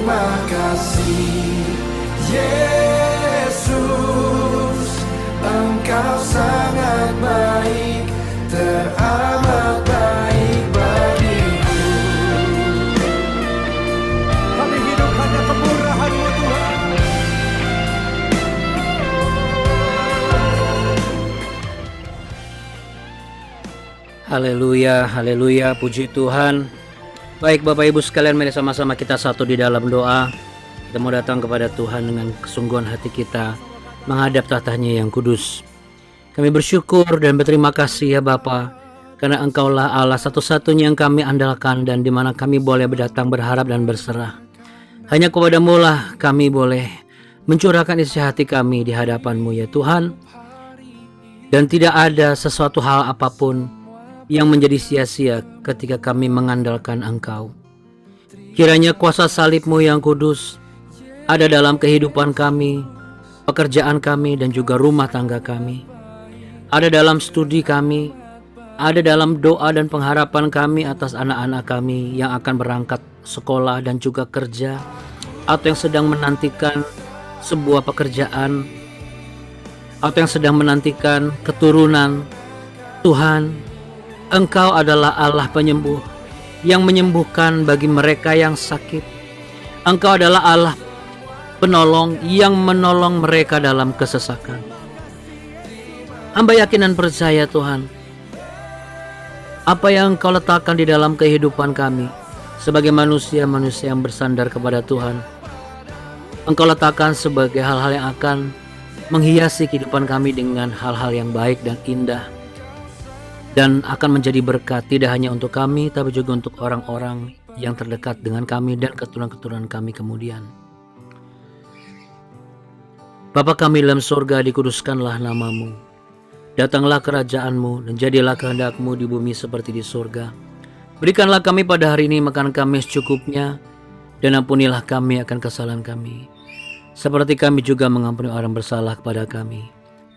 terima kasih Yesus, Engkau sangat baik, teramat baik bagiku. Kami hidup hanya kemurahan-Mu Tuhan. Haleluya, haleluya, puji Tuhan. Baik Bapak Ibu sekalian, mari sama-sama kita satu di dalam doa. Kita mau datang kepada Tuhan dengan kesungguhan hati kita menghadap tahtanya yang kudus. Kami bersyukur dan berterima kasih ya Bapa, karena Engkaulah Allah satu-satunya yang kami andalkan dan di mana kami boleh berdatang berharap dan berserah. Hanya kepadamu lah kami boleh mencurahkan isi hati kami di hadapan-Mu ya Tuhan. Dan tidak ada sesuatu hal apapun yang menjadi sia-sia ketika kami mengandalkan Engkau. Kiranya kuasa salib-Mu yang kudus ada dalam kehidupan kami, pekerjaan kami, dan juga rumah tangga kami. Ada dalam studi kami, ada dalam doa dan pengharapan kami atas anak-anak kami yang akan berangkat sekolah dan juga kerja, atau yang sedang menantikan sebuah pekerjaan, atau yang sedang menantikan keturunan. Tuhan, Engkau adalah Allah penyembuh yang menyembuhkan bagi mereka yang sakit. Engkau adalah Allah penolong yang menolong mereka dalam kesesakan. Hamba yakin dan percaya Tuhan, apa yang Engkau letakkan di dalam kehidupan kami sebagai manusia-manusia yang bersandar kepada Tuhan, Engkau letakkan sebagai hal-hal yang akan menghiasi kehidupan kami dengan hal-hal yang baik dan indah, dan akan menjadi berkat tidak hanya untuk kami tapi juga untuk orang-orang yang terdekat dengan kami dan keturunan-keturunan kami kemudian. Bapa kami dalam surga, dikuduskanlah nama-Mu, datanglah kerajaan-Mu, dan jadilah kehendak-Mu di bumi seperti di surga. Berikanlah kami pada hari ini makan kami secukupnya, dan ampunilah kami akan kesalahan kami, seperti kami juga mengampuni orang bersalah kepada kami.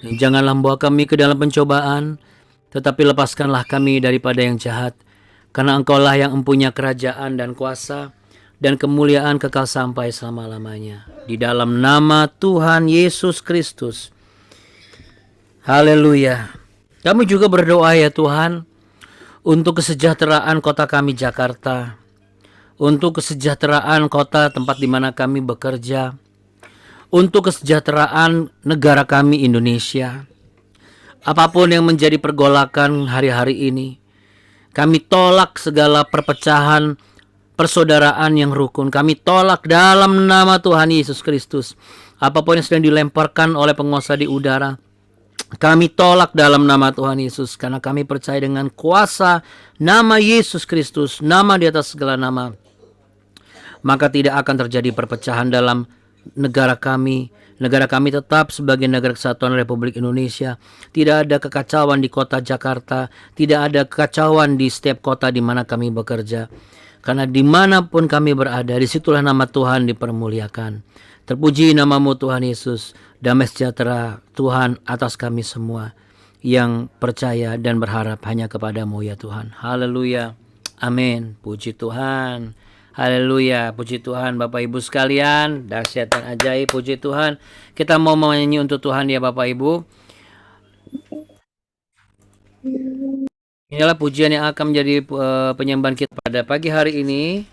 Dan janganlah membawa kami ke dalam pencobaan, tetapi lepaskanlah kami daripada yang jahat, karena Engkaulah yang mempunyai kerajaan dan kuasa dan kemuliaan kekal sampai selama-lamanya. Di dalam nama Tuhan Yesus Kristus. Haleluya. Kami juga berdoa ya Tuhan, untuk kesejahteraan kota kami Jakarta, untuk kesejahteraan kota tempat di mana kami bekerja, untuk kesejahteraan negara kami Indonesia. Apapun yang menjadi pergolakan hari-hari ini, kami tolak segala perpecahan persaudaraan yang rukun. Kami tolak dalam nama Tuhan Yesus Kristus. Apapun yang sedang dilemparkan oleh penguasa di udara, kami tolak dalam nama Tuhan Yesus, karena kami percaya dengan kuasa nama Yesus Kristus, nama di atas segala nama, maka tidak akan terjadi perpecahan dalam negara kami. Negara kami tetap sebagai negara kesatuan Republik Indonesia. Tidak ada kekacauan di kota Jakarta, tidak ada kekacauan di setiap kota di mana kami bekerja. Karena dimanapun kami berada, disitulah nama Tuhan dipermuliakan. Terpuji nama-Mu Tuhan Yesus. Damai sejahtera Tuhan atas kami semua yang percaya dan berharap hanya kepada-Mu ya Tuhan. Haleluya. Amin. Puji Tuhan. Haleluya, puji Tuhan Bapak Ibu sekalian, dahsyat dan ajaib, puji Tuhan. Kita mau menyanyi untuk Tuhan ya Bapak Ibu. Inilah pujian yang akan menjadi penyembahan kita pada pagi hari ini.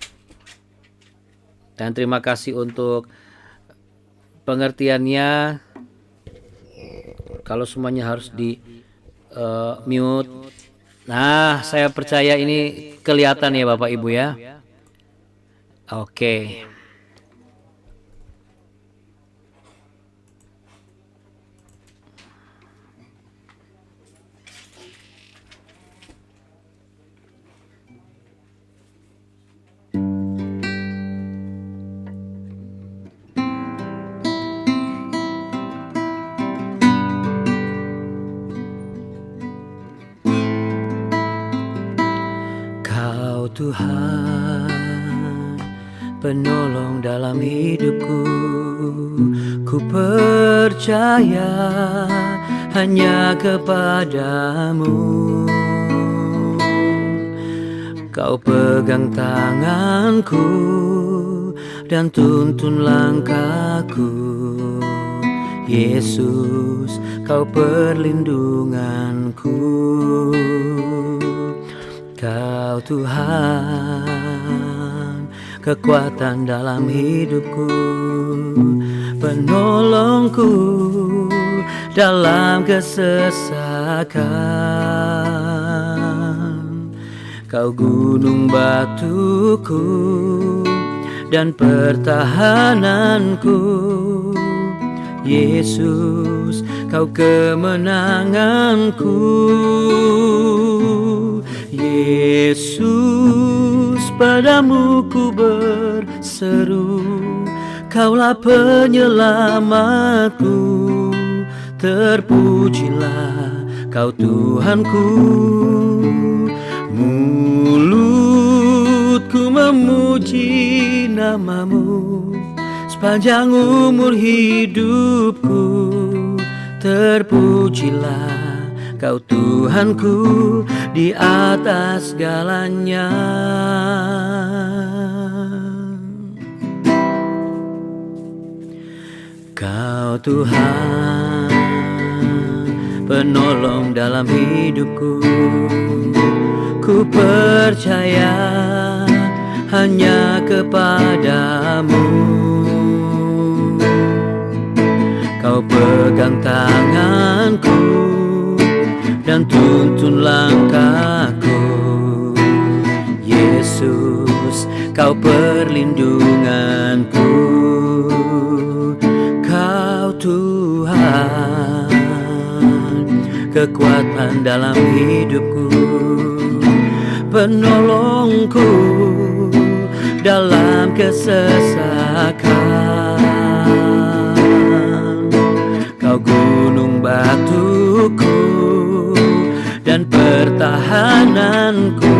Dan terima kasih untuk pengertiannya. Kalau semuanya harus di mute. Nah, saya percaya ini kelihatan ya Bapak Ibu ya. Oke. Kau Tuhan, penolong dalam hidupku, ku percaya hanya kepadamu. Kau pegang tanganku dan tuntun langkahku. Yesus, Kau perlindunganku. Kau Tuhan, kekuatan dalam hidupku, penolongku dalam kesesakan. Kau gunung batuku dan pertahananku. Yesus, Kau kemenanganku. Yesus, padamu ku berseru, Kaulah penyelamatku. Terpujilah Kau Tuhanku. Mulutku memuji namamu sepanjang umur hidupku. Terpujilah Kau Tuhanku di atas segalanya. Kau Tuhan, penolong dalam hidupku. Ku percaya hanya kepadamu. Kau pegang tanganku dan tuntun langkahku. Yesus, Kau perlindunganku. Kau Tuhan, kekuatan dalam hidupku, penolongku dalam kesesakan. Kau gunung batuku dan pertahananku.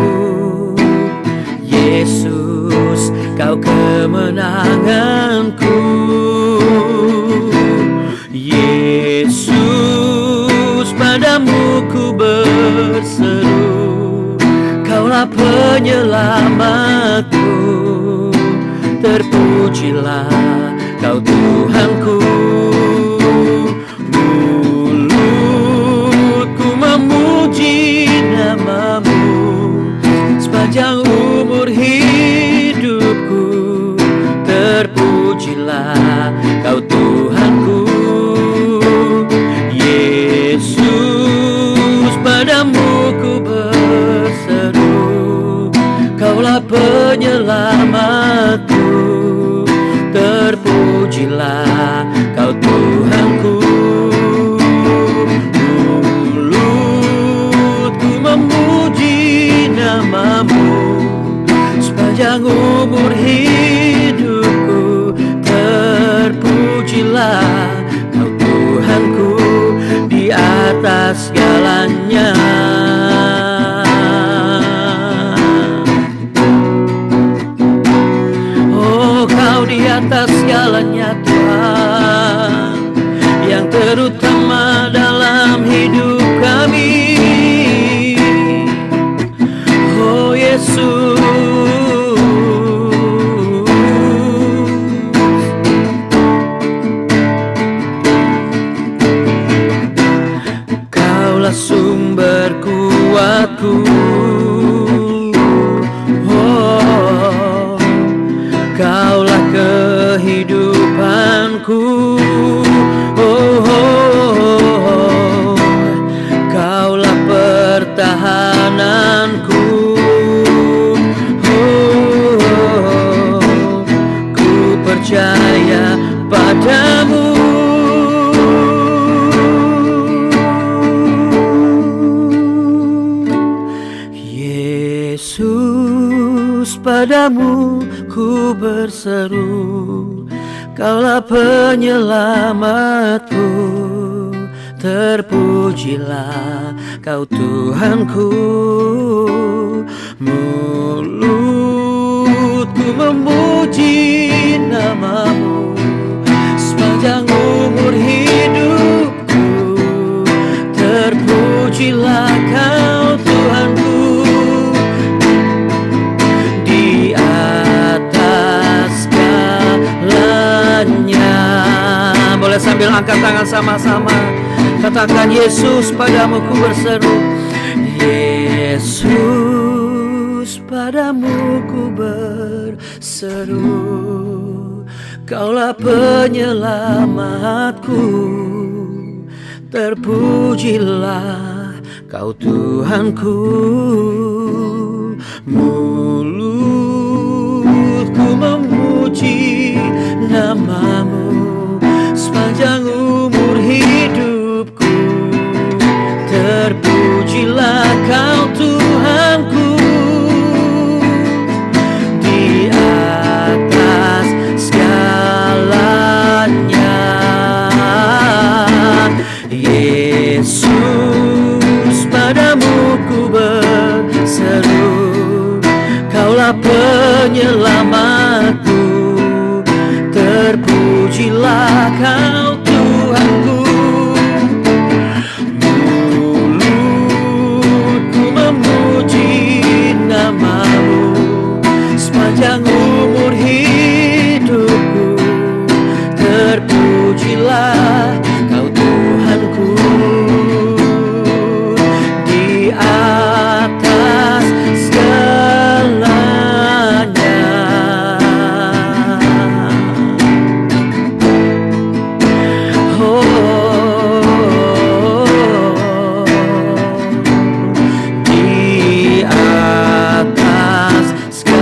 Yesus, Kau kemenanganku. Yesus, padamu ku berseru, Kaulah penyelamatku. Terpujilah Kau Tuhanku. Mulutku memuji namamu sepanjang umur hidupku. Terpujilah Kau Tuhanku. Yesus, padamu ku berseru, Kaulah penyelamatku. Terpujilah Kau Tuhanku. Mulutku memuji namamu sepanjang umur hidupku. Terpujilah Kau Tuhanku di atas segalanya. Oh, Kau di atas segalanya Tuhan, yang terutama dalam hidup kami. Oh Yesus, Kaulah sumber kuatku. Oh, Kaulah kehidupanku. Oh, Kaulah pertahananku. Oh, ku percaya padamu. Yesus, padamu ku berseru, Kaulah penyelamatku. Terpujilah Kau Tuhanku. Mulutku memuji namamu sepanjang umur hidupku. Terpujilah Kau Tuhanku di atas segala. angkat tangan sama-sama. Katakan, Yesus, padamu ku berseru. Yesus, padamu ku berseru. Kaulah penyelamatku, terpujilah Kau Tuhanku. Mulutku memuji namamu sepanjang umur hidupku. Terpujilah Kau Tuhanku di atas segalanya. Yesus, padamu ku berseru. Kaulah penyelamatku, terpujilah Kau Tuhanku. Mulutku memuji namamu sepanjang umur hidupku. Terpujilah Kau Tuhanku di atas segalanya. Di atas segalanya.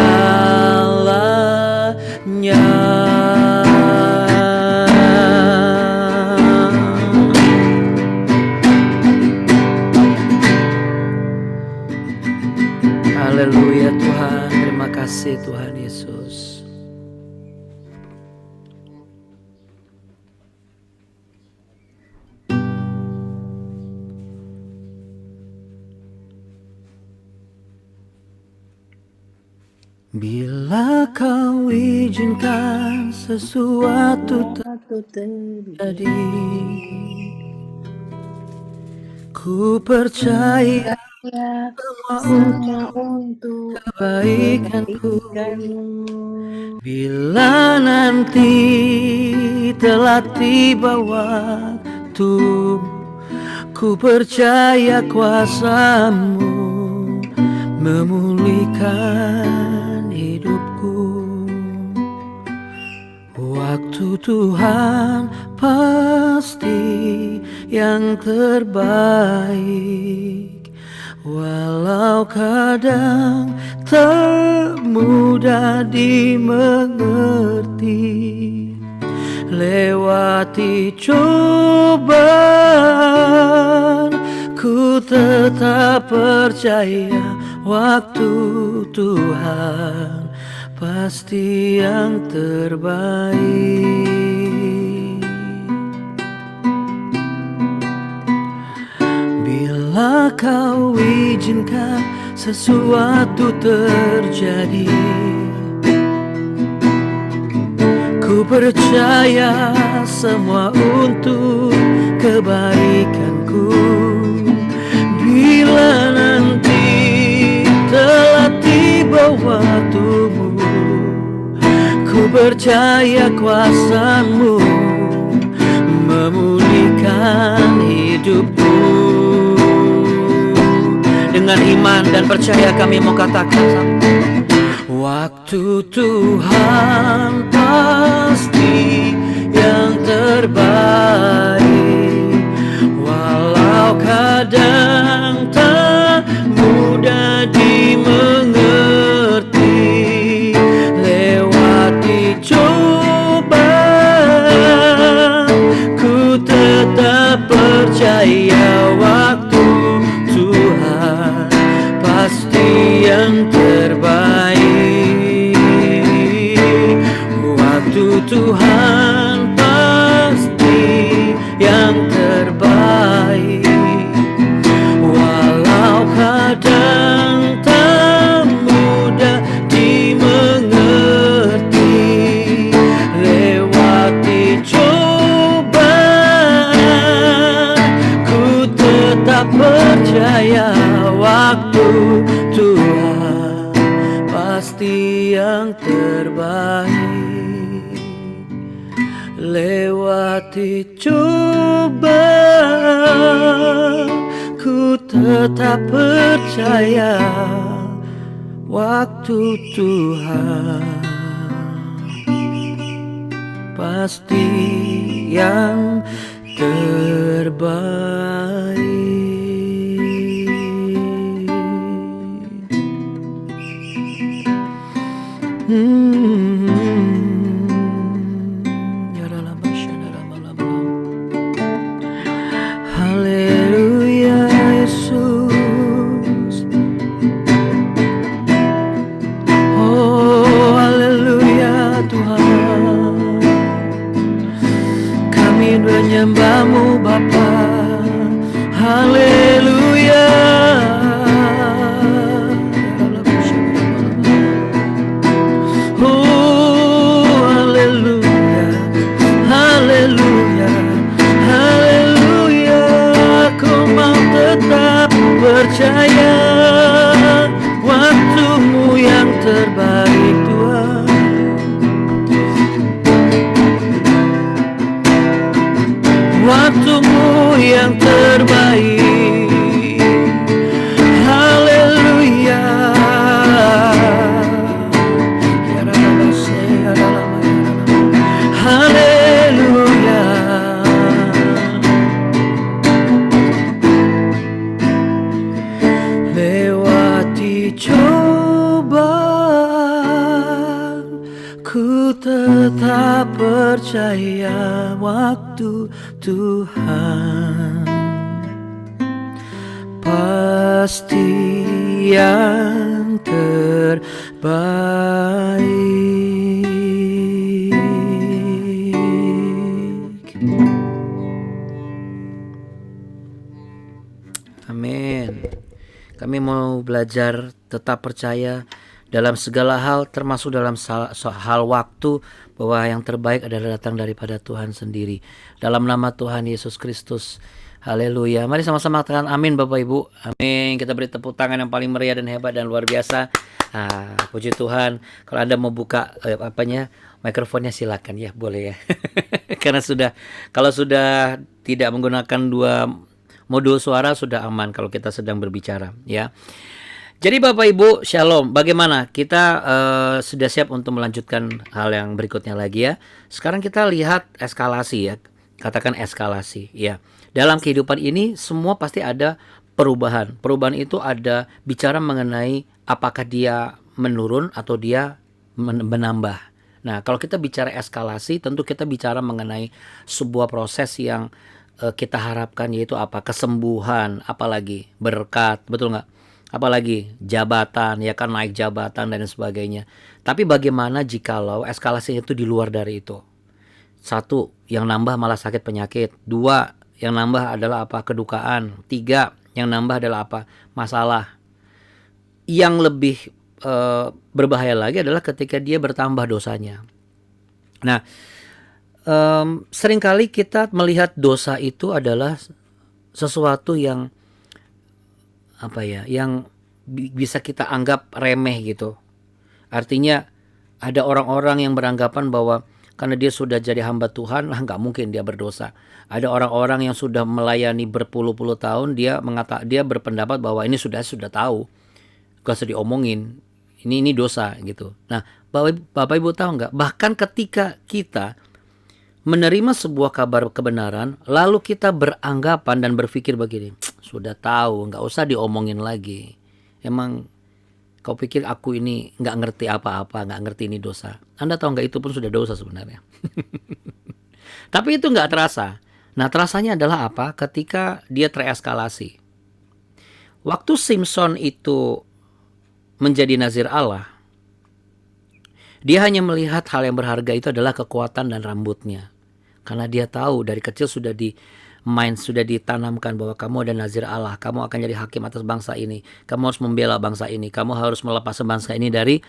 Haleluya Tuhan, terima kasih Tuhan Yesus. Bila Kau izinkan sesuatu terjadi, ku percaya semua untuk kebaikanku. Bila nanti telah tiba waktu, ku percaya kuasa-Mu memulihkan hidupku. Waktu Tuhan pasti yang terbaik, walau kadang tak mudah dimengerti. Lewati cobaan, ku tetap percaya waktu Tuhan pasti yang terbaik. Bila Kau izinkan sesuatu terjadi, ku percaya semua untuk kebaikanku. Bila nanti telah tiba waktumu, ku percaya kuasa-Mu memulihkan hidupku. Dengan iman dan percaya kami mau katakan, waktu Tuhan pasti yang terbaik, walau kadang tak mudah dimengerti. Lewati cobaan, ku tetap percaya waktu Tuhan pasti yang terbaik. Waktu Tuhan pasti yang terbaik, walau kadang tak mudah dimengerti. Lewati cobaan, ku tetap percaya waktu Tuhan pasti yang terbaik. lewati cobaan, ku tetap percaya waktu Tuhan pasti yang terbaik. Haleluya Yesus. Oh haleluya Tuhan, kami menyembah-Mu Bapa. Haleluya. Oh haleluya, haleluya, haleluya. Ku mau tetap percaya waktu-Mu yang terbaik Tuhan. Waktu-Mu yang terbaik. Haleluya. Haleluya. Lewati cobaan, ku tetap percaya waktu Tuhan pasti yang terbaik. Amin. Kami mau belajar tetap percaya dalam segala hal, termasuk dalam hal waktu, bahwa yang terbaik adalah datang daripada Tuhan sendiri. Dalam nama Tuhan Yesus Kristus. Haleluya. Mari sama-sama katakan amin Bapak Ibu. Amin. Kita beri tepuk tangan yang paling meriah dan hebat dan luar biasa. Puji Tuhan. Kalau Anda mau buka mikrofonnya silakan ya, boleh ya. Karena kalau sudah tidak menggunakan dua modul suara sudah aman kalau kita sedang berbicara ya. Jadi Bapak Ibu, Shalom. Bagaimana? Kita sudah siap untuk melanjutkan hal yang berikutnya lagi ya. Sekarang kita lihat eskalasi ya. Katakan eskalasi ya. Dalam kehidupan ini semua pasti ada perubahan. Perubahan itu ada bicara mengenai apakah dia menurun atau dia menambah. Nah, kalau kita bicara eskalasi, tentu kita bicara mengenai sebuah proses yang kita harapkan, yaitu apa? Kesembuhan, apalagi berkat, betul nggak? Apalagi jabatan, ya kan, naik jabatan dan sebagainya. Tapi bagaimana jikalau eskalasi itu di luar dari itu? Satu, yang nambah malah sakit penyakit. Dua, yang nambah adalah apa? Kedukaan. Tiga, yang nambah adalah apa? Masalah. Yang lebih berbahaya lagi adalah ketika dia bertambah dosanya. Nah, seringkali kita melihat dosa itu adalah sesuatu yang yang bisa kita anggap remeh gitu. Artinya ada orang-orang yang beranggapan bahwa karena dia sudah jadi hamba Tuhan, nggak mungkin dia berdosa. Ada orang-orang yang sudah melayani berpuluh-puluh tahun, dia berpendapat bahwa ini sudah tahu, gak usah diomongin, ini dosa gitu. Nah, Bapak Ibu tahu nggak? Bahkan ketika kita menerima sebuah kabar kebenaran, lalu kita beranggapan dan berpikir begini, sudah tahu, nggak usah diomongin lagi. Emang kau pikir aku ini nggak ngerti apa-apa, nggak ngerti ini dosa. Anda tahu nggak, itu pun sudah dosa sebenarnya. Tapi itu nggak terasa. Nah, terasanya adalah apa? Ketika dia tereskalasi. Waktu Simpson itu menjadi nazir Allah, dia hanya melihat hal yang berharga itu adalah kekuatan dan rambutnya. Karena dia tahu dari kecil sudah ditanamkan bahwa kamu ada nazir Allah, kamu akan jadi hakim atas bangsa ini, kamu harus membela bangsa ini, kamu harus melepas bangsa ini dari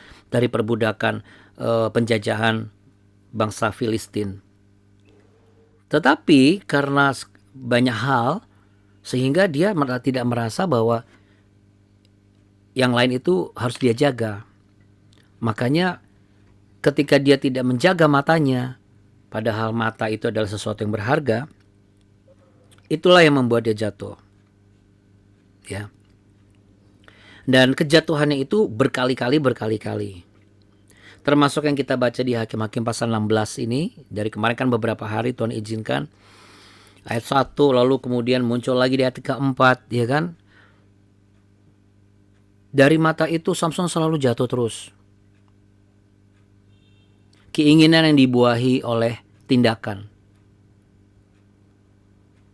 perbudakan penjajahan bangsa Filistin. Tetapi karena banyak hal, sehingga dia tidak merasa bahwa yang lain itu harus dia jaga. Makanya ketika dia tidak menjaga matanya, padahal mata itu adalah sesuatu yang berharga, itulah yang membuat dia jatuh. Ya. Dan kejatuhannya itu berkali-kali. Termasuk yang kita baca di Hakim-Hakim pasal 16 ini. Dari kemarin kan beberapa hari Tuhan izinkan. Ayat 1 lalu kemudian muncul lagi di ayat keempat, ya kan? Dari mata itu Samson selalu jatuh terus. Keinginan yang dibuahi oleh tindakan.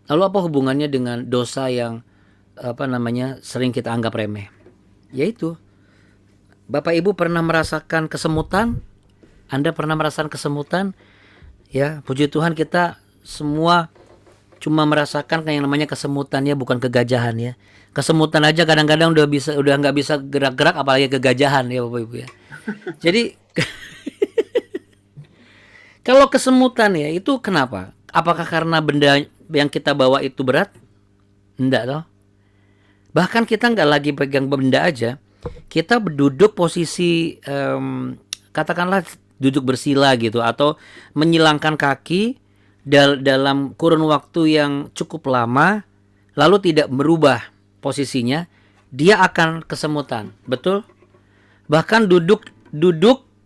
Lalu apa hubungannya dengan dosa yang sering kita anggap remeh? Yaitu Bapak Ibu pernah merasakan kesemutan? Anda pernah merasakan kesemutan? Ya, puji Tuhan kita semua cuma merasakan yang namanya kesemutan ya, bukan kegajahan ya. Kesemutan aja kadang-kadang udah nggak bisa gerak-gerak, apalagi kegajahan ya Bapak Ibu ya. Jadi kalau kesemutan ya itu kenapa? Apakah karena benda yang kita bawa itu berat? Enggak toh. Bahkan kita nggak lagi pegang benda aja. Kita duduk posisi katakanlah duduk bersila gitu, atau menyilangkan kaki dalam kurun waktu yang cukup lama, lalu tidak berubah posisinya, dia akan kesemutan. Betul? Bahkan duduk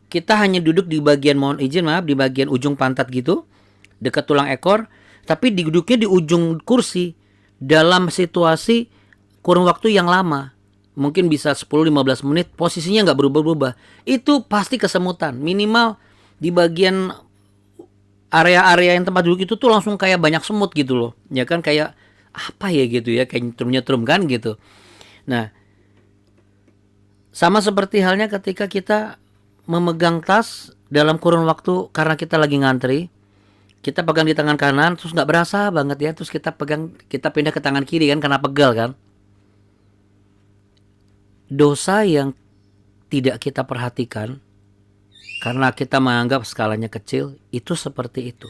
kita hanya duduk di bagian, di bagian ujung pantat gitu, dekat tulang ekor, tapi duduknya di ujung kursi dalam situasi kurun waktu yang lama. Mungkin bisa 10-15 menit, posisinya nggak berubah-ubah. Itu pasti kesemutan. Minimal di bagian area-area yang tempat duduk itu tuh langsung kayak banyak semut gitu loh. Ya kan, kayak apa ya gitu ya, kayak nyetrum-nyetrum kan gitu. Nah, sama seperti halnya ketika kita memegang tas dalam kurun waktu karena kita lagi ngantri. Kita pegang di tangan kanan terus nggak berasa banget ya, terus kita pindah ke tangan kiri kan karena pegal kan. Dosa yang tidak kita perhatikan karena kita menganggap skalanya kecil, itu seperti itu.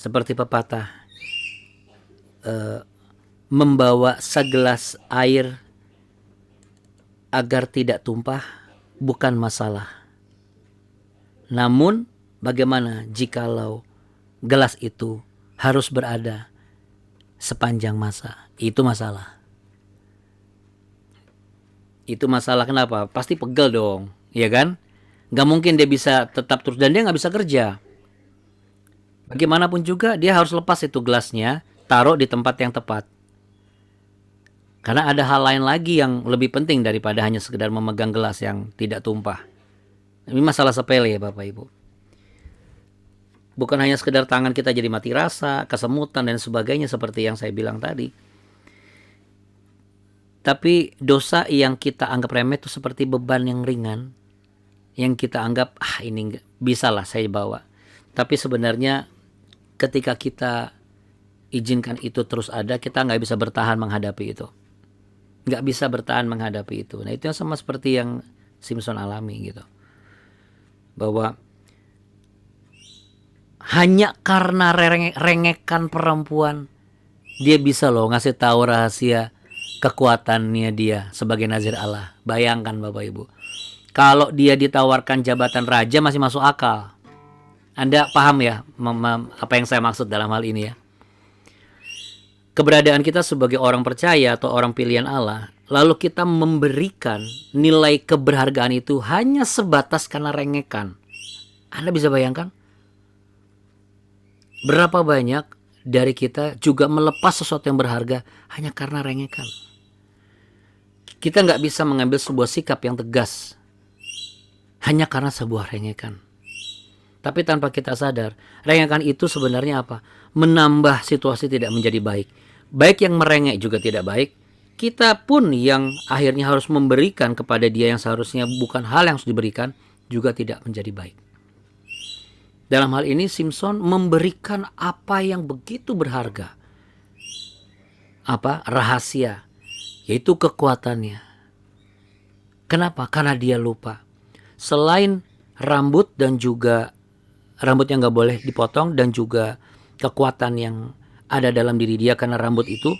Seperti pepatah, membawa segelas air agar tidak tumpah bukan masalah. Namun bagaimana jikalau gelas itu harus berada sepanjang masa? Itu masalah. Itu masalah kenapa? Pasti pegel dong, ya kan? Gak mungkin dia bisa tetap terus, dan dia gak bisa kerja. Bagaimanapun juga dia harus lepas itu gelasnya, taruh di tempat yang tepat. Karena ada hal lain lagi yang lebih penting daripada hanya sekedar memegang gelas yang tidak tumpah. Ini masalah sepele ya Bapak Ibu. Bukan hanya sekedar tangan kita jadi mati rasa, kesemutan dan sebagainya seperti yang saya bilang tadi. Tapi dosa yang kita anggap remeh itu seperti beban yang ringan, yang kita anggap ini bisa lah saya bawa. Tapi sebenarnya ketika kita izinkan itu terus ada, kita nggak bisa bertahan menghadapi itu. Nggak bisa bertahan menghadapi itu. Nah itu yang sama seperti yang Samson alami gitu. Bahwa hanya karena rengekan perempuan, dia bisa loh ngasih tahu rahasia kekuatannya dia sebagai nazir Allah. Bayangkan Bapak Ibu, kalau dia ditawarkan jabatan raja masih masuk akal. Anda paham ya apa yang saya maksud dalam hal ini ya? Keberadaan kita sebagai orang percaya atau orang pilihan Allah, lalu kita memberikan nilai keberhargaan itu hanya sebatas karena rengekan. Anda bisa bayangkan? Berapa banyak dari kita juga melepas sesuatu yang berharga hanya karena rengekan. Kita nggak bisa mengambil sebuah sikap yang tegas hanya karena sebuah rengekan. Tapi tanpa kita sadar, rengekan itu sebenarnya apa? Menambah situasi tidak menjadi baik. Baik yang merengek juga tidak baik. Kita pun yang akhirnya harus memberikan kepada dia yang seharusnya bukan hal yang harus diberikan, juga tidak menjadi baik. Dalam hal ini Samson memberikan apa yang begitu berharga. Apa? Rahasia. Yaitu kekuatannya. Kenapa? Karena dia lupa. Selain rambut dan juga rambutnya nggak boleh dipotong, dan juga kekuatan yang ada dalam diri dia karena rambut itu,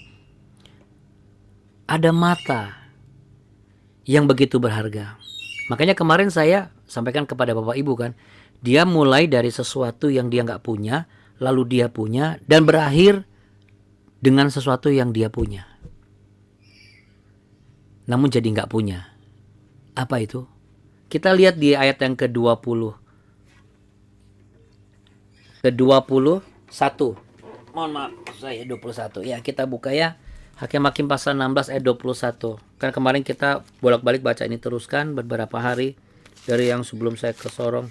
ada mata yang begitu berharga. Makanya kemarin saya sampaikan kepada Bapak Ibu kan, dia mulai dari sesuatu yang dia nggak punya, lalu dia punya, dan berakhir dengan sesuatu yang dia punya. Namun jadi nggak punya. Apa itu? Kita lihat di ayat yang ke-20. Ke-21. Mohon maaf, saya 21. Ya, kita buka ya. Hakim-Hakim pasal 16 ayat 21. Kan kemarin kita bolak-balik baca ini teruskan beberapa hari dari yang sebelum saya ke Sorong.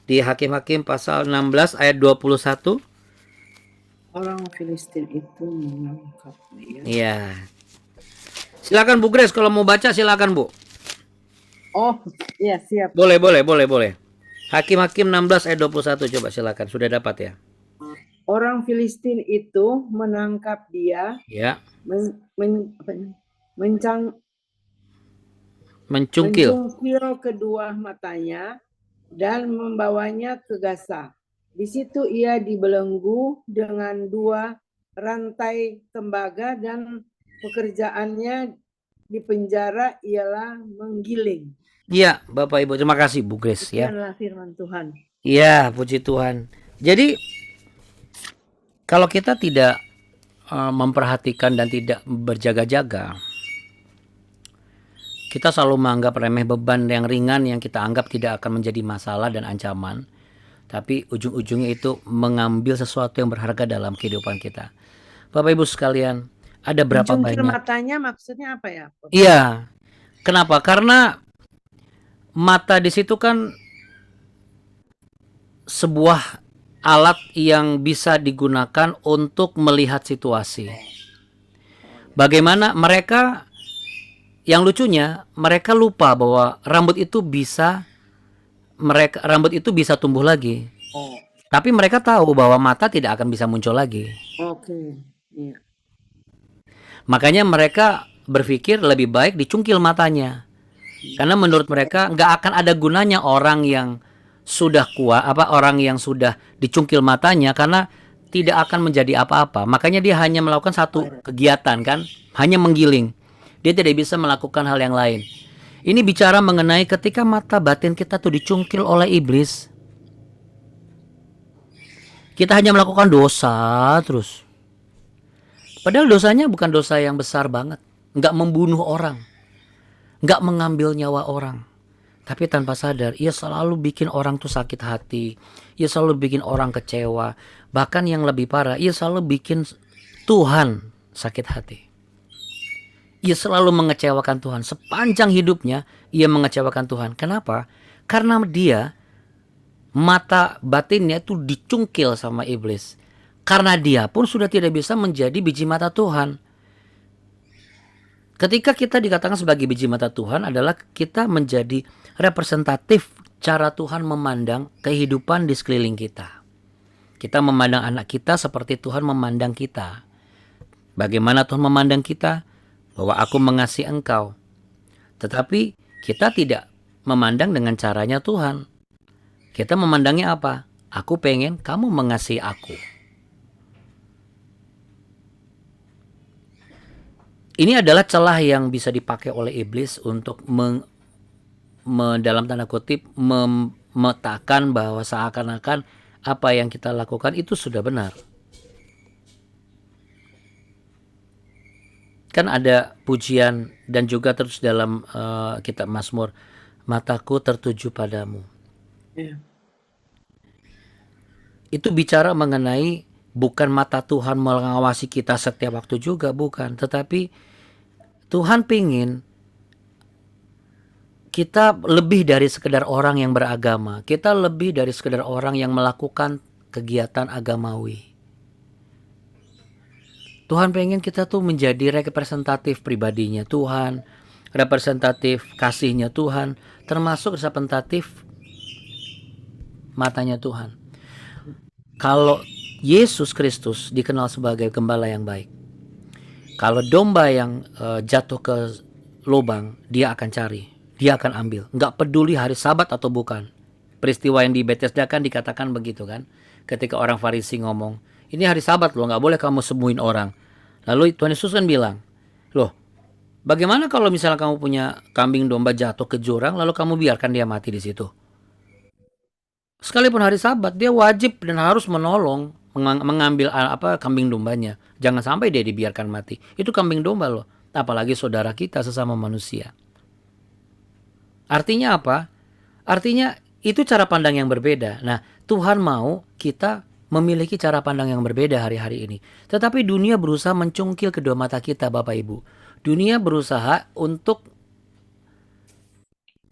Di Hakim-Hakim pasal 16 ayat 21. Orang Filistin itu menangkap dia. Iya. Silakan Bu Grace, kalau mau baca silakan Bu. Oh, iya siap. Boleh. Hakim-Hakim 16 ayat 21, coba silakan. Sudah dapat ya? Orang Filistin itu menangkap dia, Ya. mencungkil kedua matanya dan membawanya ke Gaza. Di situ ia dibelenggu dengan 2 rantai tembaga dan pekerjaannya di penjara ialah menggiling. Iya, Bapak Ibu, terima kasih Bu Grace ya. Demikianlah firman Tuhan. Iya, puji Tuhan. Jadi kalau kita tidak memperhatikan dan tidak berjaga-jaga, kita selalu menganggap remeh beban yang ringan yang kita anggap tidak akan menjadi masalah dan ancaman. Tapi ujung-ujungnya itu mengambil sesuatu yang berharga dalam kehidupan kita. Bapak Ibu sekalian, ada berapa Mencungkil banyak? matanya maksudnya apa ya? Iya. Kenapa? Karena mata di situ kan sebuah alat yang bisa digunakan untuk melihat situasi. Bagaimana mereka, yang lucunya mereka lupa bahwa rambut itu bisa tumbuh lagi. Oh, Tapi mereka tahu bahwa mata tidak akan bisa muncul lagi. oke. Iya. Makanya mereka berpikir lebih baik dicungkil matanya. Karena menurut mereka nggak akan ada gunanya orang yang sudah kuat, orang yang sudah dicungkil matanya, karena tidak akan menjadi apa-apa. Makanya dia hanya melakukan satu kegiatan kan, hanya menggiling. Dia tidak bisa melakukan hal yang lain. Ini bicara mengenai ketika mata batin kita tuh dicungkil oleh iblis. Kita hanya melakukan dosa terus. Padahal dosanya bukan dosa yang besar banget. Nggak membunuh orang. Nggak mengambil nyawa orang. Tapi tanpa sadar, ia selalu bikin orang tuh sakit hati. Ia selalu bikin orang kecewa. Bahkan yang lebih parah, ia selalu bikin Tuhan sakit hati. Ia selalu mengecewakan Tuhan. Sepanjang hidupnya, ia mengecewakan Tuhan. Kenapa? Karena dia, mata batinnya itu dicungkil sama iblis. Karena dia pun sudah tidak bisa menjadi biji mata Tuhan. Ketika kita dikatakan sebagai biji mata Tuhan adalah kita menjadi representatif cara Tuhan memandang kehidupan di sekeliling kita. Kita memandang anak kita seperti Tuhan memandang kita. Bagaimana Tuhan memandang kita? Bahwa aku mengasihi engkau. Tetapi kita tidak memandang dengan caranya Tuhan. Kita memandangnya apa? Aku pengen kamu mengasihi aku. Ini adalah celah yang bisa dipakai oleh iblis untuk dalam tanda kutip memetakan bahwa seakan-akan apa yang kita lakukan itu sudah benar. Kan ada pujian dan juga terus dalam kitab Mazmur, mataku tertuju padamu. Iya. Itu bicara mengenai bukan mata Tuhan mengawasi kita setiap waktu juga, bukan. Tetapi Tuhan pingin kita lebih dari sekedar orang yang beragama. Kita lebih dari sekedar orang yang melakukan kegiatan agamawi. Tuhan pengen kita tuh menjadi representatif pribadinya Tuhan, representatif kasihnya Tuhan, termasuk representatif matanya Tuhan. Kalau Yesus Kristus dikenal sebagai gembala yang baik. Kalau domba yang jatuh ke lubang, dia akan cari, dia akan ambil. Nggak peduli hari Sabat atau bukan. Peristiwa yang di Bethesda kan dikatakan begitu kan. Ketika orang Farisi ngomong, ini hari Sabat loh, nggak boleh kamu sembuhin orang. Lalu Tuhan Yesus kan bilang, loh, Bagaimana kalau misalnya kamu punya kambing domba jatuh ke jurang lalu kamu biarkan dia mati di situ? Sekalipun hari Sabat dia wajib dan harus menolong mengambil kambing dombanya. Jangan sampai dia dibiarkan mati. Itu kambing domba loh. Apalagi saudara kita sesama manusia. Artinya apa? Artinya itu cara pandang yang berbeda. Nah, Tuhan mau kita memiliki cara pandang yang berbeda hari-hari ini. Tetapi dunia berusaha mencungkil kedua mata kita, Bapak Ibu. Dunia berusaha untuk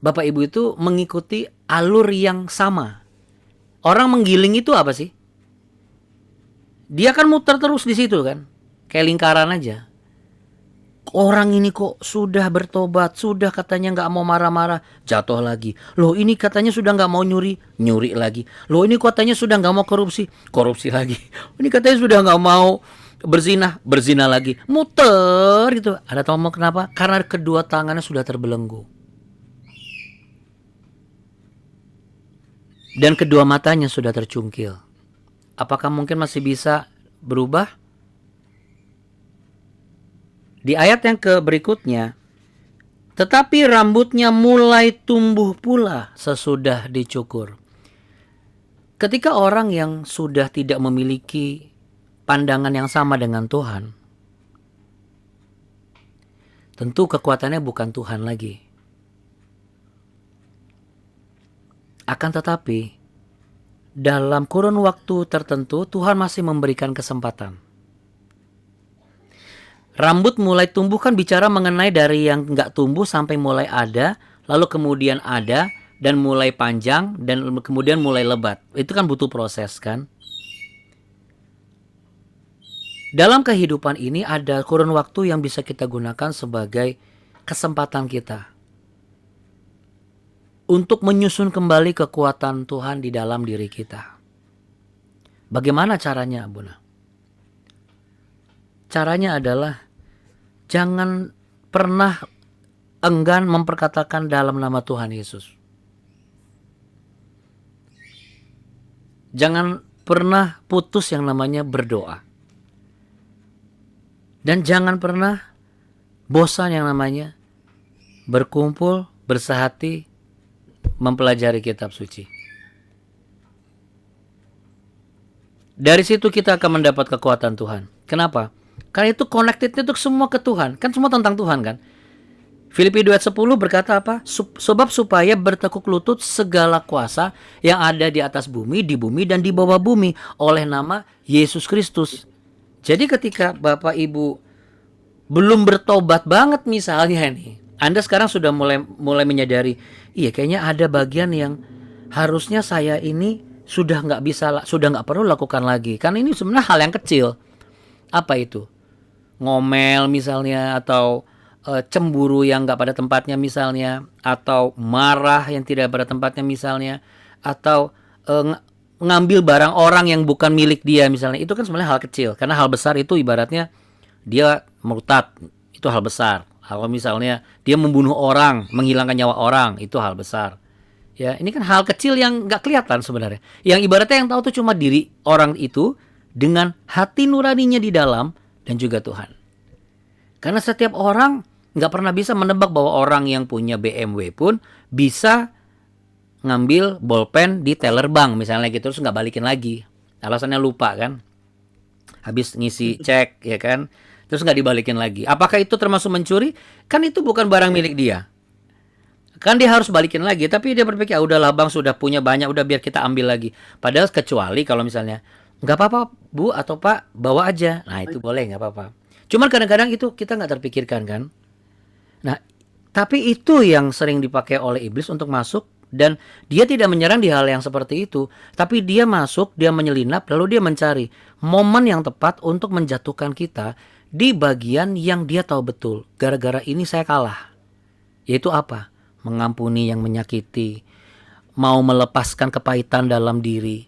Bapak Ibu itu mengikuti alur yang sama. Orang menggiling itu apa sih? Dia kan muter terus di situ kan. Kayak lingkaran aja. Orang ini kok sudah bertobat, sudah katanya nggak mau marah-marah, jatuh lagi. Loh ini katanya sudah nggak mau nyuri, nyuri lagi. Loh ini katanya sudah nggak mau korupsi, korupsi lagi. Ini katanya sudah nggak mau berzina, berzina lagi. Muter gitu. Ada tahu mau kenapa? Karena kedua tangannya sudah terbelenggu. Dan kedua matanya sudah tercungkil. Apakah mungkin masih bisa berubah? Di ayat yang berikutnya, tetapi rambutnya mulai tumbuh pula sesudah dicukur. Ketika orang yang sudah tidak memiliki pandangan yang sama dengan Tuhan, tentu kekuatannya bukan Tuhan lagi. Akan tetapi, dalam kurun waktu tertentu Tuhan masih memberikan kesempatan. Rambut mulai tumbuh kan bicara mengenai dari yang nggak tumbuh sampai mulai ada, lalu kemudian ada, dan mulai panjang, dan kemudian mulai lebat. Itu kan butuh proses kan. Dalam kehidupan ini ada kurun waktu yang bisa kita gunakan sebagai kesempatan kita untuk menyusun kembali kekuatan Tuhan di dalam diri kita. Bagaimana caranya, Bunda? Caranya adalah jangan pernah enggan memperkatakan dalam nama Tuhan Yesus. Jangan pernah putus yang namanya berdoa. Dan jangan pernah bosan yang namanya berkumpul, bersehati, mempelajari kitab suci. Dari situ kita akan mendapat kekuatan Tuhan. Kenapa? Karena itu connected-nya itu semua ke Tuhan. Kan semua tentang Tuhan kan. Filipi 2:10 berkata apa? Sebab supaya bertekuk lutut segala kuasa yang ada di atas bumi, di bumi, dan di bawah bumi oleh nama Yesus Kristus. Jadi ketika Bapak Ibu belum bertobat banget misalnya nih, Anda sekarang sudah mulai menyadari, iya kayaknya ada bagian yang harusnya saya ini sudah nggak perlu lakukan lagi. Karena ini sebenarnya hal yang kecil. Apa itu? Ngomel misalnya, atau cemburu yang nggak pada tempatnya misalnya, atau marah yang tidak pada tempatnya misalnya, atau ngambil barang orang yang bukan milik dia misalnya. Itu kan sebenarnya hal kecil. Karena hal besar itu ibaratnya dia murtad, itu hal besar. Kalau misalnya dia membunuh orang, menghilangkan nyawa orang, itu hal besar. Ya, ini kan hal kecil yang nggak kelihatan sebenarnya. Yang ibaratnya yang tahu tuh cuma diri orang itu dengan hati nuraninya di dalam, dan juga Tuhan. Karena setiap orang nggak pernah bisa menebak bahwa orang yang punya BMW pun bisa ngambil bolpen di teller bank misalnya gitu, terus nggak balikin lagi. Alasannya lupa kan. Habis ngisi cek ya kan, terus nggak dibalikin lagi. Apakah itu termasuk mencuri? Kan itu bukan barang milik dia. Kan dia harus balikin lagi, tapi dia berpikir, udahlah bang sudah punya banyak, udah biar kita ambil lagi. Padahal kecuali kalau misalnya, nggak apa-apa bu atau pak, bawa aja. Nah itu boleh, nggak apa-apa. Cuman kadang-kadang itu kita nggak terpikirkan kan. Nah, tapi itu yang sering dipakai oleh iblis untuk masuk, dan dia tidak menyerang di hal yang seperti itu. Tapi dia masuk, dia menyelinap, lalu dia mencari momen yang tepat untuk menjatuhkan kita di bagian yang dia tahu betul. Gara-gara ini saya kalah. Yaitu apa? Mengampuni yang menyakiti, mau melepaskan kepahitan dalam diri,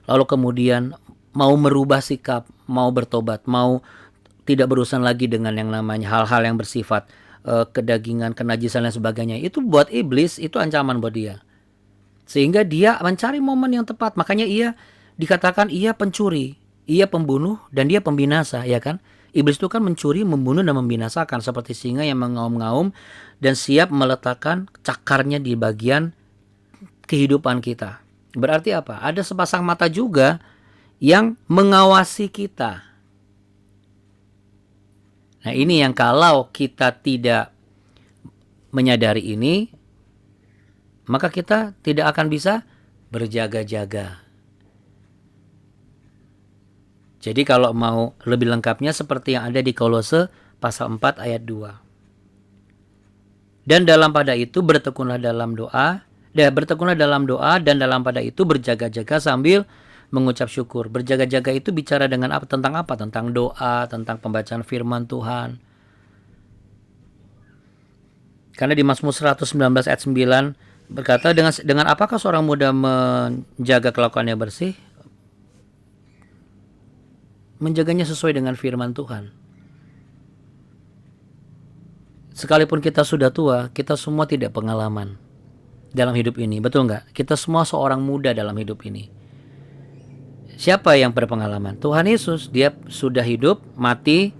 lalu kemudian mau merubah sikap, mau bertobat, mau tidak berurusan lagi dengan yang namanya hal-hal yang bersifat kedagingan, kenajisan dan sebagainya. Itu buat iblis, itu ancaman buat dia. Sehingga dia mencari momen yang tepat. Makanya ia dikatakan ia pencuri, ia pembunuh, dan dia pembinasa, ya kan? Iblis itu kan mencuri, membunuh, dan membinasakan, seperti singa yang mengaum-ngaum dan siap meletakkan cakarnya di bagian kehidupan kita. Berarti apa? Ada sepasang mata juga yang mengawasi kita. Nah, ini yang kalau kita tidak menyadari ini, maka kita tidak akan bisa berjaga-jaga. Jadi kalau mau lebih lengkapnya seperti yang ada di Kolose pasal 4 ayat 2. Dan dalam pada itu bertekunlah dalam doa, dan dalam pada itu berjaga-jaga sambil mengucap syukur. Berjaga-jaga itu bicara dengan apa? Tentang apa? Tentang doa, tentang pembacaan firman Tuhan. Karena di Mazmur 119 ayat 9 berkata, dengan apakah seorang muda menjaga kelakuannya bersih? Menjaganya sesuai dengan firman Tuhan. Sekalipun kita sudah tua, kita semua tidak pengalaman dalam hidup ini, betul nggak? Kita semua seorang muda dalam hidup ini. Siapa yang berpengalaman? Tuhan Yesus. Dia sudah hidup, mati,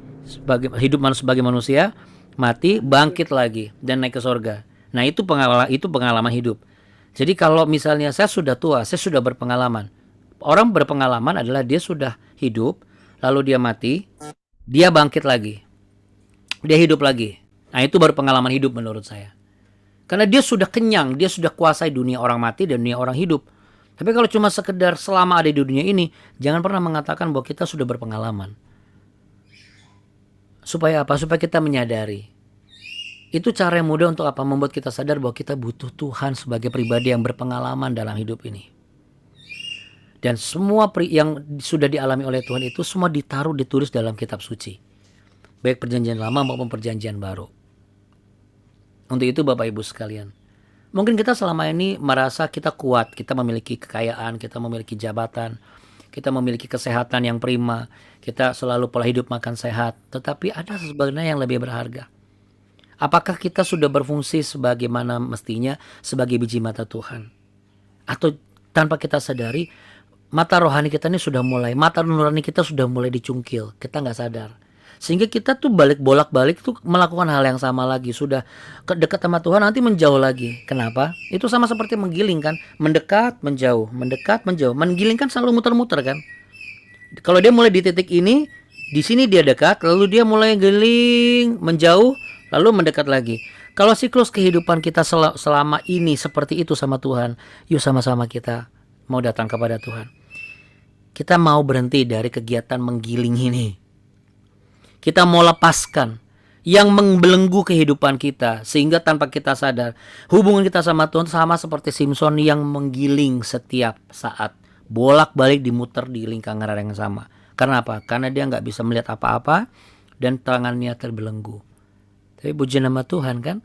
hidup sebagai manusia, mati, bangkit lagi, dan naik ke sorga. Nah, itu pengalaman hidup. Jadi kalau misalnya saya sudah tua, saya sudah berpengalaman. Orang berpengalaman adalah dia sudah hidup, lalu dia mati, dia bangkit lagi, dia hidup lagi. Nah, itu baru pengalaman hidup menurut saya. Karena dia sudah kenyang, dia sudah kuasai dunia orang mati dan dunia orang hidup. Tapi kalau cuma sekedar selama ada di dunia ini, jangan pernah mengatakan bahwa kita sudah berpengalaman. Supaya apa? Supaya kita menyadari. Itu cara yang mudah untuk apa? Membuat kita sadar bahwa kita butuh Tuhan sebagai pribadi yang berpengalaman dalam hidup ini. Dan semua yang sudah dialami oleh Tuhan itu semua ditulis dalam kitab suci. Baik perjanjian lama maupun perjanjian baru. Untuk itu Bapak Ibu sekalian, mungkin kita selama ini merasa kita kuat, kita memiliki kekayaan, kita memiliki jabatan, kita memiliki kesehatan yang prima, kita selalu pola hidup makan sehat. Tetapi ada sebenarnya yang lebih berharga. Apakah kita sudah berfungsi sebagaimana mestinya sebagai biji mata Tuhan? Atau tanpa kita sadari, mata rohani kita ini sudah mulai, mata nurani kita sudah mulai dicungkil, kita nggak sadar. Sehingga kita tuh bolak-balik tuh melakukan hal yang sama lagi. Sudah dekat sama Tuhan nanti menjauh lagi. Kenapa? Itu sama seperti menggiling kan. Mendekat, menjauh. Mendekat, menjauh. Menggiling kan selalu muter-muter kan. Kalau dia mulai di titik ini, di sini dia dekat, lalu dia mulai geling, menjauh, lalu mendekat lagi. Kalau siklus kehidupan kita selama ini seperti itu sama Tuhan, yuk sama-sama kita mau datang kepada Tuhan. Kita mau berhenti dari kegiatan menggiling ini. Kita mau lepaskan yang membelenggu kehidupan kita, sehingga tanpa kita sadar hubungan kita sama Tuhan sama seperti Simpson yang menggiling setiap saat, bolak-balik dimuter di lingkaran yang sama. Karena apa? Karena dia nggak bisa melihat apa-apa dan tangannya terbelenggu. Tapi puji nama Tuhan kan,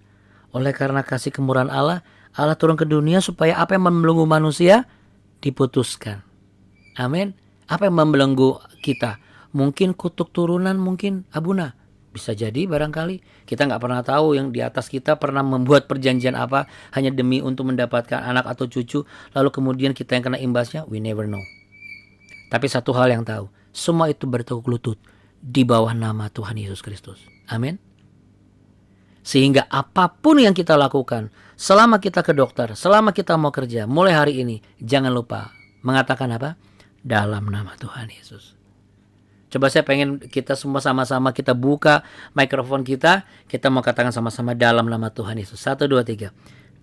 oleh karena kasih kemurahan Allah, Allah turun ke dunia supaya apa yang membelenggu manusia diputuskan. Amin. Apa yang membelenggu kita? Mungkin kutuk turunan, mungkin Abuna. Bisa jadi barangkali. Kita nggak pernah tahu yang di atas kita pernah membuat perjanjian apa hanya demi untuk mendapatkan anak atau cucu. Lalu kemudian kita yang kena imbasnya, we never know. Tapi satu hal yang tahu, semua itu bertekuk lutut di bawah nama Tuhan Yesus Kristus. Amin. Sehingga apapun yang kita lakukan, selama kita ke dokter, selama kita mau kerja, mulai hari ini, jangan lupa mengatakan apa? Dalam nama Tuhan Yesus. Coba saya pengen kita semua sama-sama kita buka mikrofon kita mau katakan sama-sama dalam nama Tuhan Yesus. 1, 2, 3.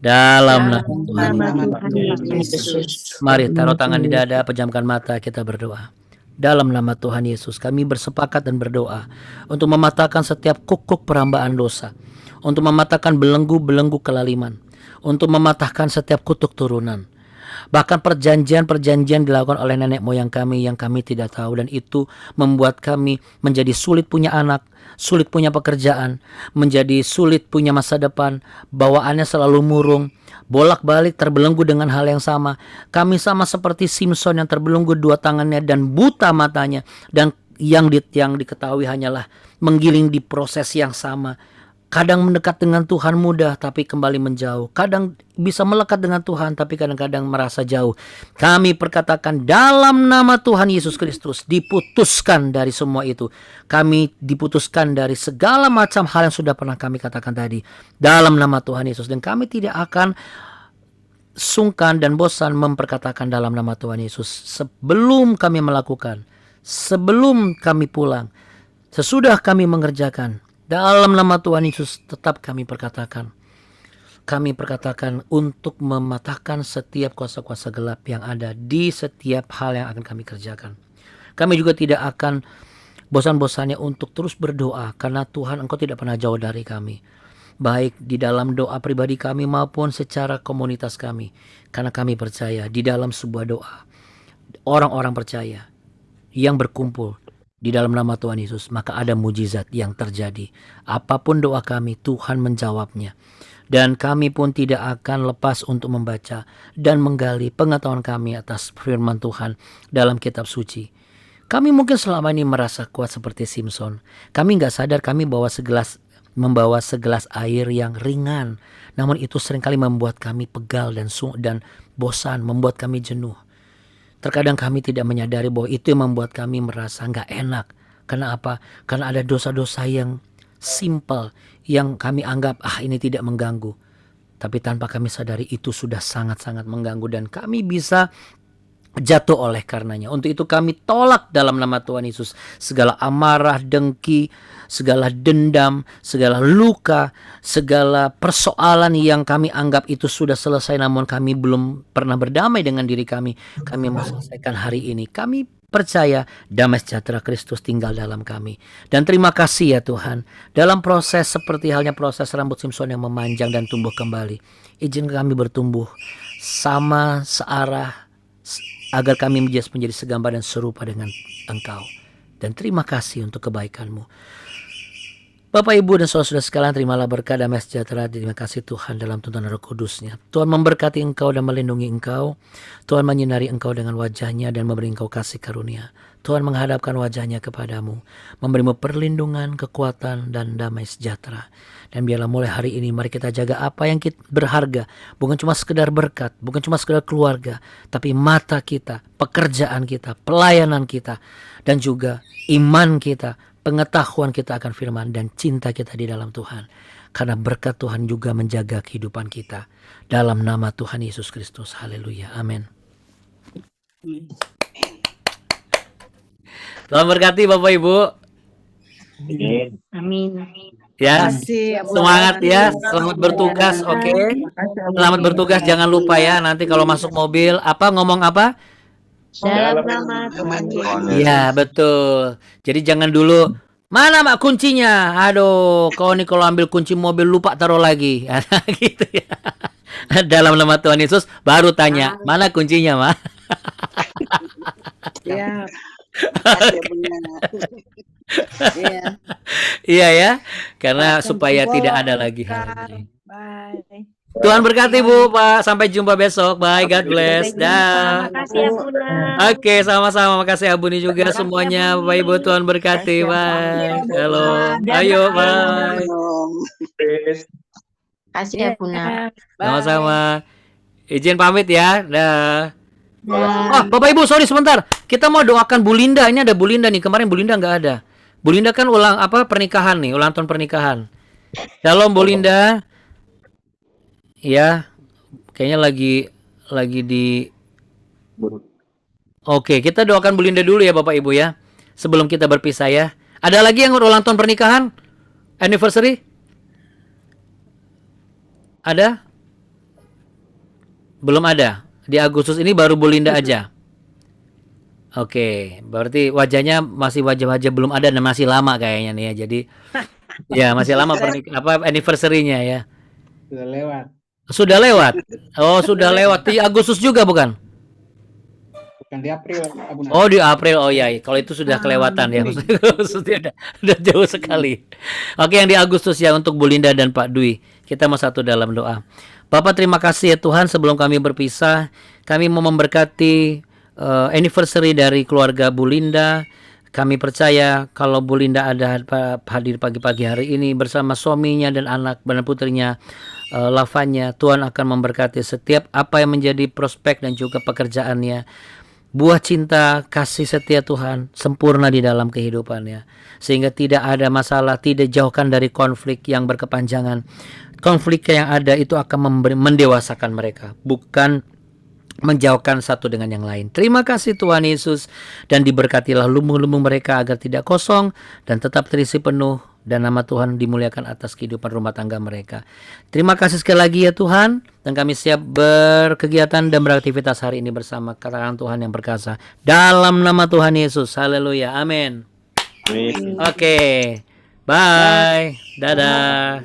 Dalam nama Tuhan Yesus. Mari taruh tangan di dada, pejamkan mata, kita berdoa. Dalam nama Tuhan Yesus, kami bersepakat dan berdoa untuk mematahkan setiap kukuk perhambaan dosa, untuk mematahkan belenggu-belenggu kelaliman, untuk mematahkan setiap kutuk turunan. Bahkan perjanjian-perjanjian dilakukan oleh nenek moyang kami yang kami tidak tahu, dan itu membuat kami menjadi sulit punya anak, sulit punya pekerjaan, menjadi sulit punya masa depan, bawaannya selalu murung, bolak-balik terbelenggu dengan hal yang sama. Kami sama seperti Simpson yang terbelenggu dua tangannya dan buta matanya, dan yang diketahui hanyalah menggiling di proses yang sama. Kadang mendekat dengan Tuhan mudah tapi kembali menjauh. Kadang bisa melekat dengan Tuhan tapi kadang-kadang merasa jauh. Kami perkatakan dalam nama Tuhan Yesus Kristus diputuskan dari semua itu. Kami diputuskan dari segala macam hal yang sudah pernah kami katakan tadi. Dalam nama Tuhan Yesus. Dan kami tidak akan sungkan dan bosan memperkatakan dalam nama Tuhan Yesus. Sebelum kami melakukan. Sebelum kami pulang. Sesudah kami mengerjakan. Dalam nama Tuhan Yesus tetap kami perkatakan. Kami perkatakan untuk mematahkan setiap kuasa-kuasa gelap yang ada di setiap hal yang akan kami kerjakan. Kami juga tidak akan bosan-bosannya untuk terus berdoa karena Tuhan Engkau tidak pernah jauh dari kami. Baik di dalam doa pribadi kami maupun secara komunitas kami. Karena kami percaya di dalam sebuah doa orang-orang percaya yang berkumpul di dalam nama Tuhan Yesus, maka ada mujizat yang terjadi. Apapun doa kami, Tuhan menjawabnya. Dan kami pun tidak akan lepas untuk membaca dan menggali pengetahuan kami atas firman Tuhan dalam kitab suci. Kami mungkin selama ini merasa kuat seperti Simpson. Kami nggak sadar kami membawa segelas air yang ringan. Namun itu seringkali membuat kami pegal dan bosan, membuat kami jenuh. Terkadang kami tidak menyadari bahwa itu yang membuat kami merasa nggak enak. Karena apa? Karena ada dosa-dosa yang simple yang kami anggap ini tidak mengganggu. Tapi tanpa kami sadari itu sudah sangat-sangat mengganggu dan kami bisa jatuh oleh karenanya. Untuk itu kami tolak dalam nama Tuhan Yesus segala amarah, dengki, segala dendam, segala luka, segala persoalan yang kami anggap itu sudah selesai namun kami belum pernah berdamai dengan diri kami. Kami mau selesaikan hari ini. Kami percaya damai sejahtera Kristus tinggal dalam kami. Dan terima kasih ya Tuhan. Dalam proses seperti halnya proses rambut Simpson yang memanjang dan tumbuh kembali. Izinkan kami bertumbuh sama searah agar kami menjadi segambar dan serupa dengan Engkau. Dan terima kasih untuk kebaikan-Mu. Bapak, Ibu, dan saudara-saudara sekalian, terimalah berkat damai sejahtera. Terima kasih Tuhan dalam tuntunan Roh Kudus-Nya. Tuhan memberkati engkau dan melindungi engkau. Tuhan menyinari engkau dengan wajah-Nya dan memberi engkau kasih karunia. Tuhan menghadapkan wajah-Nya kepadamu, memberimu perlindungan, kekuatan, dan damai sejahtera. Dan biarlah mulai hari ini mari kita jaga apa yang kita berharga. Bukan cuma sekedar berkat, bukan cuma sekedar keluarga, tapi mata kita, pekerjaan kita, pelayanan kita, dan juga iman kita, pengetahuan kita akan firman, dan cinta kita di dalam Tuhan. Karena berkat Tuhan juga menjaga kehidupan kita. Dalam nama Tuhan Yesus Kristus. Haleluya. Amin. Tuhan berkati Bapak Ibu. Amin. Ya, Terima kasih, Abu semangat Rahman. ya, selamat bertugas, oke. Selamat bertugas, jangan lupa ya, nanti kalau masuk mobil, ngomong apa? Dalam nama Tuhan Yesus. Iya, betul. Jadi jangan dulu, mana mak kuncinya? Aduh, kau nih kalau ambil kunci mobil lupa taruh lagi. Gitu ya. Dalam nama Tuhan Yesus, baru tanya, mana kuncinya, Mak? Ya, iya. Iya ya, karena Akan supaya jempol, tidak ada lagi hal Kak. ini. Bye. Tuhan berkati Bu, Pak. Sampai jumpa besok. Bye, God bless. Dah. Terima kasih ya Bunda. Oke, sama-sama. Makasih Abuni juga semuanya. Bapak Ibu, Tuhan berkati. Bye. Halo. Ayo, bye. Kasih ya Bunda. Bye. Sama-sama. Izin pamit ya. Dah. Dah. Oh, Bapak Ibu, sorry sebentar. Kita mau doakan Bu Linda. Ini ada Bu Linda nih. Kemarin Bu Linda nggak ada. Bu Linda kan pernikahan nih, ulang tahun pernikahan. Shalom Bu Linda. Ya, kayaknya lagi di. Oke, kita doakan Bu Linda dulu ya Bapak Ibu ya. Sebelum kita berpisah ya. Ada lagi yang ulang tahun pernikahan? Anniversary? Ada? Belum ada. Di Agustus ini baru Bu Linda aja. Oke, berarti wajahnya masih wajah-wajah belum ada dan masih lama kayaknya nih ya. Jadi ya masih lama anniversary-nya ya. Sudah lewat. Sudah lewat. Oh, sudah lewat. Di Agustus juga bukan? Bukan di April, Abu Nah. Oh, di April. Oh ya, kalau itu sudah kelewatan ya. Maksudnya udah jauh sekali. Oke, yang di Agustus ya untuk Bu Linda dan Pak Dwi. Kita mau satu dalam doa. Bapak, terima kasih ya Tuhan, sebelum kami berpisah, kami mau memberkati anniversary dari keluarga Bu Linda. Kami percaya kalau Bu Linda ada hadir pagi-pagi hari ini bersama suaminya dan anak dan putrinya Lavanya, Tuhan akan memberkati setiap apa yang menjadi prospek dan juga pekerjaannya. Buah cinta, kasih setia Tuhan sempurna di dalam kehidupannya. Sehingga tidak ada masalah, tidak jauhkan dari konflik yang berkepanjangan. Konflik yang ada itu akan mendewasakan mereka, bukan menjauhkan satu dengan yang lain. Terima kasih Tuhan Yesus, dan diberkatilah lumbung-lumbung mereka agar tidak kosong dan tetap terisi penuh, dan nama Tuhan dimuliakan atas kehidupan rumah tangga mereka. Terima kasih sekali lagi ya Tuhan, dan kami siap berkegiatan dan beraktivitas hari ini bersama katakan Tuhan yang perkasa. Dalam nama Tuhan Yesus, haleluya, amin. Oke, bye, dadah.